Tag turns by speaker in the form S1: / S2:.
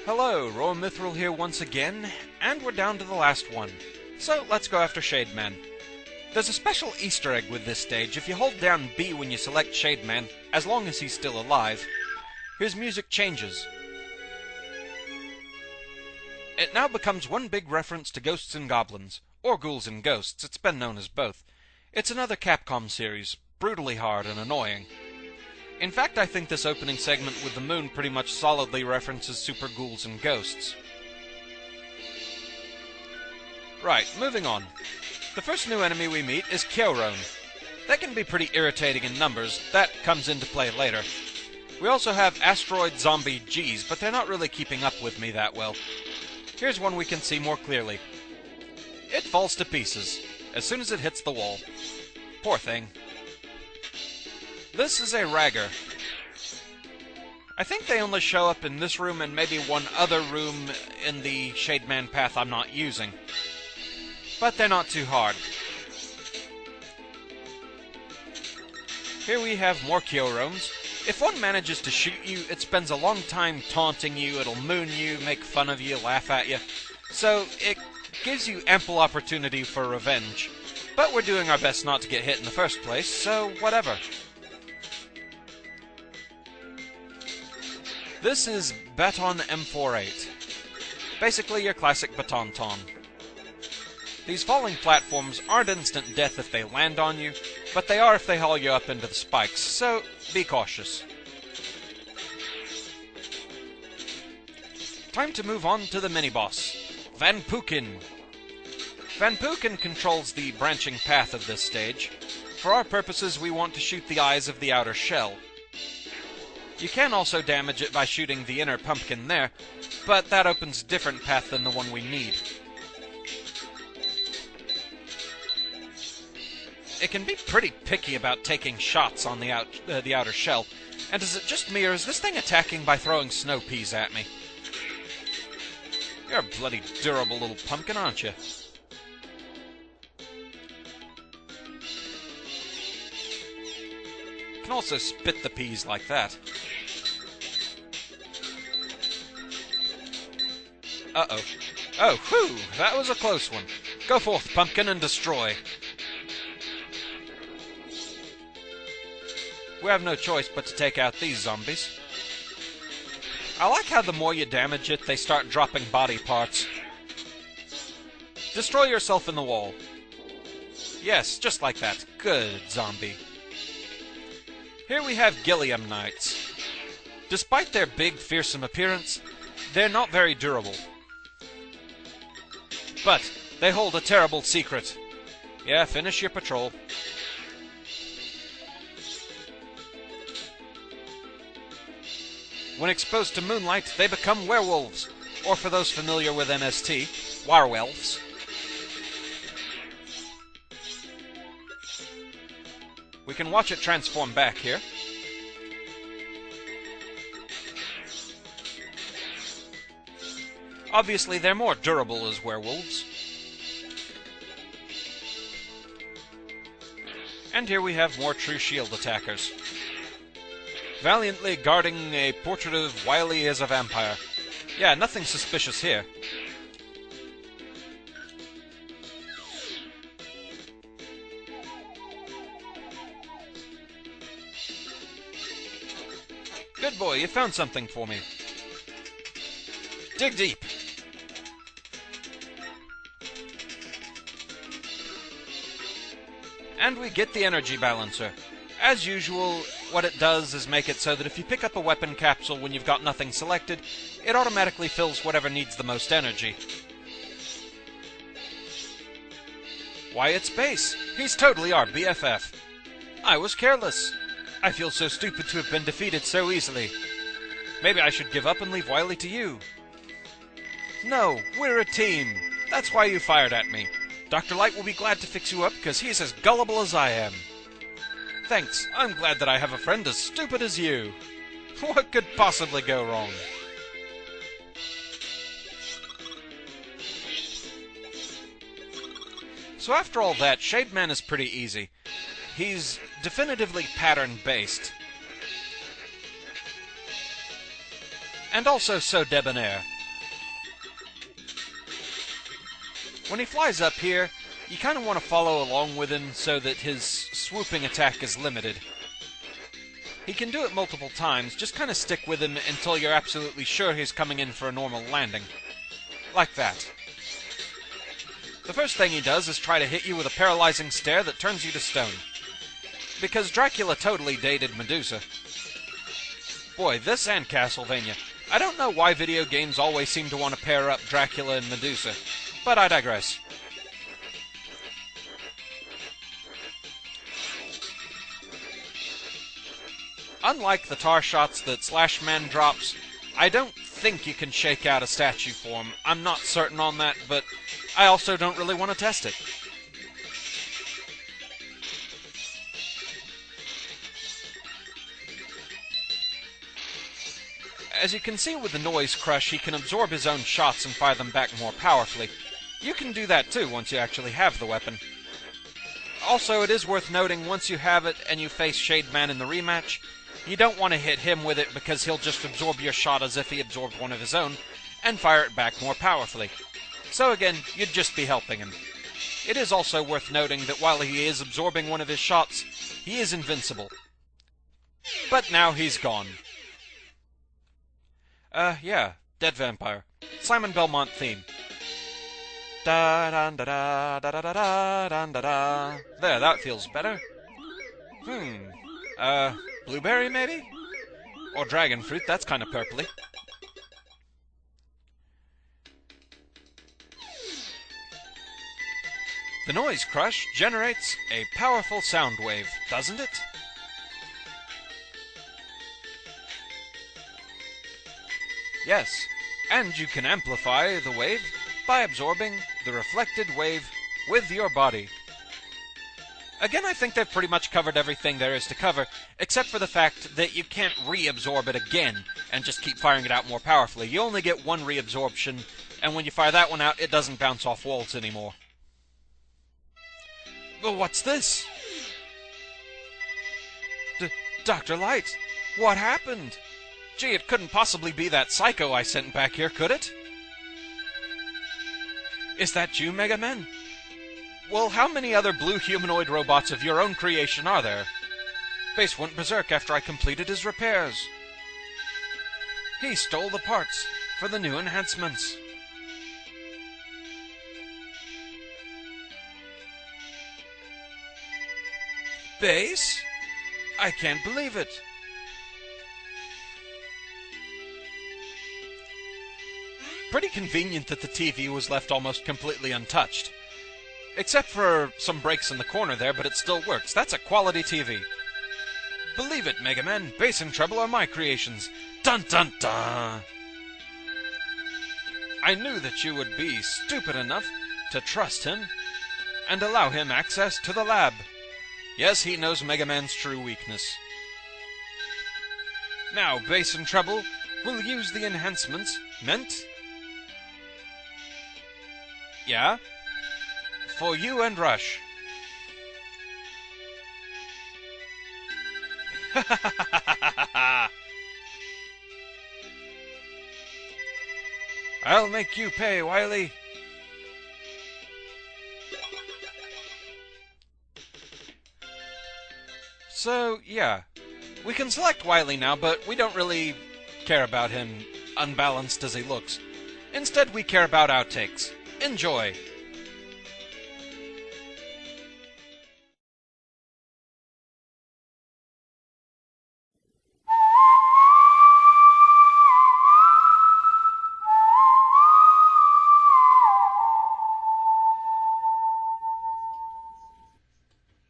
S1: Hello, Roa Mithril here once again, and we're down to the last one. So let's go after Shademan. There's a special Easter egg with this stage. If you hold down B when you select Shademan, as long as he's still alive, his music changes. It now becomes one big reference to Ghosts and Goblins, or Ghouls and Ghosts. It's been known as both. It's another Capcom series, brutally hard and annoying. In fact, I think this opening segment with the moon pretty much solidly references Super Ghouls and Ghosts. Right, moving on. The first new enemy we meet is Kyorone. They can be pretty irritating in numbers. That comes into play later. We also have Asteroid Zombie G's, but they're not really keeping up with me that well. Here's one we can see more clearly. It falls to pieces as soon as it hits the wall. Poor thing. This is a Ragger. I think they only show up in this room and maybe one other room in the Shademan path I'm not using. But they're not too hard. Here we have more Kyorones. If one manages to shoot you, it spends a long time taunting you, it'll moon you, make fun of you, laugh at you. So it gives you ample opportunity for revenge. But we're doing our best not to get hit in the first place, so whatever. This is Baton M48. Basically your classic Baton-ton. These falling platforms aren't instant death if they land on you, but they are if they haul you up into the spikes, so be cautious. Time to move on to the mini-boss, Van Pukin. Van Pukin controls the branching path of this stage. For our purposes, we want to shoot the eyes of the outer shell. You can also damage it by shooting the inner pumpkin there, but that opens a different path than the one we need. It can be pretty picky about taking shots on the outer shell, and is it just me, or is this thing attacking by throwing snow peas at me? You're a bloody durable little pumpkin, aren't you? You can also spit the peas like that. Uh-oh. Oh, whew! That was a close one. Go forth, pumpkin, and destroy. We have no choice but to take out these zombies. I like how the more you damage it, they start dropping body parts. Destroy yourself in the wall. Yes, just like that. Good, zombie. Here we have Gilliam Knights. Despite their big, fearsome appearance, they're not very durable. But they hold a terrible secret. Yeah, finish your patrol. When exposed to moonlight, they become werewolves, or for those familiar with MST, wirewelves. We can watch it transform back here. Obviously, they're more durable as werewolves. And here we have more true shield attackers. Valiantly guarding a portrait of Wily as a vampire. Yeah, nothing suspicious here. Good boy, you found something for me. Dig deep. And we get the energy balancer. As usual, what it does is make it so that if you pick up a weapon capsule when you've got nothing selected, it automatically fills whatever needs the most energy. Why, it's Base. He's totally our BFF. I was careless. I feel so stupid to have been defeated so easily. Maybe I should give up and leave Wily to you. No, we're a team. That's why you fired at me. Dr. Light will be glad to fix you up because he's as gullible as I am. Thanks, I'm glad that I have a friend as stupid as you. What could possibly go wrong? So after all that, Shademan is pretty easy. He's definitively pattern-based. and also so debonair. When he flies up here, you kind of want to follow along with him so that his swooping attack is limited. He can do it multiple times, just kind of stick with him until you're absolutely sure he's coming in for a normal landing. Like that. The first thing he does is try to hit you with a paralyzing stare that turns you to stone. Because Dracula totally dated Medusa. Boy, this and Castlevania. I don't know why video games always seem to want to pair up Dracula and Medusa, but I digress. Unlike the tar shots that Shademan drops, I don't think you can shake out a statue form. I'm not certain on that, but I also don't really want to test it. As you can see with the Noise Crush, he can absorb his own shots and fire them back more powerfully. You can do that too once you actually have the weapon. Also, it is worth noting, once you have it and you face Shademan in the rematch, you don't want to hit him with it because he'll just absorb your shot as if he absorbed one of his own, and fire it back more powerfully. So again, you'd just be helping him. It is also worth noting that while he is absorbing one of his shots, he is invincible. But now he's gone. Yeah, Dead Vampire. Simon Belmont theme. Da da da da da da da da da da. There, that feels better. Blueberry maybe? Or dragon fruit, that's kind of purpley. The Noise Crush generates a powerful sound wave, doesn't it? Yes, and you can amplify the wave by absorbing the reflected wave with your body. Again, I think they've pretty much covered everything there is to cover, except for the fact that you can't reabsorb it again and just keep firing it out more powerfully. You only get one reabsorption, and when you fire that one out, it doesn't bounce off walls anymore. But what's this? Dr. Light, what happened? Gee, it couldn't possibly be that psycho I sent back here, could it? Is that you, Mega Man? Well, how many other blue humanoid robots of your own creation are there? Base went berserk after I completed his repairs. He stole the parts for the new enhancements. Base? I can't believe it. Pretty convenient that the TV was left almost completely untouched. Except for some breaks in the corner there, but it still works. That's a quality TV. Believe it, Mega Man, Bass and Treble are my creations. Dun dun dun! I knew that you would be stupid enough to trust him and allow him access to the lab. Yes, he knows Mega Man's true weakness. Now, Bass and Treble will use the enhancements meant... Yeah? For you and Rush. I'll make you pay, Wily. So, yeah. We can select Wily now, but we don't really care about him, unbalanced as he looks. Instead, we care about outtakes. Enjoy!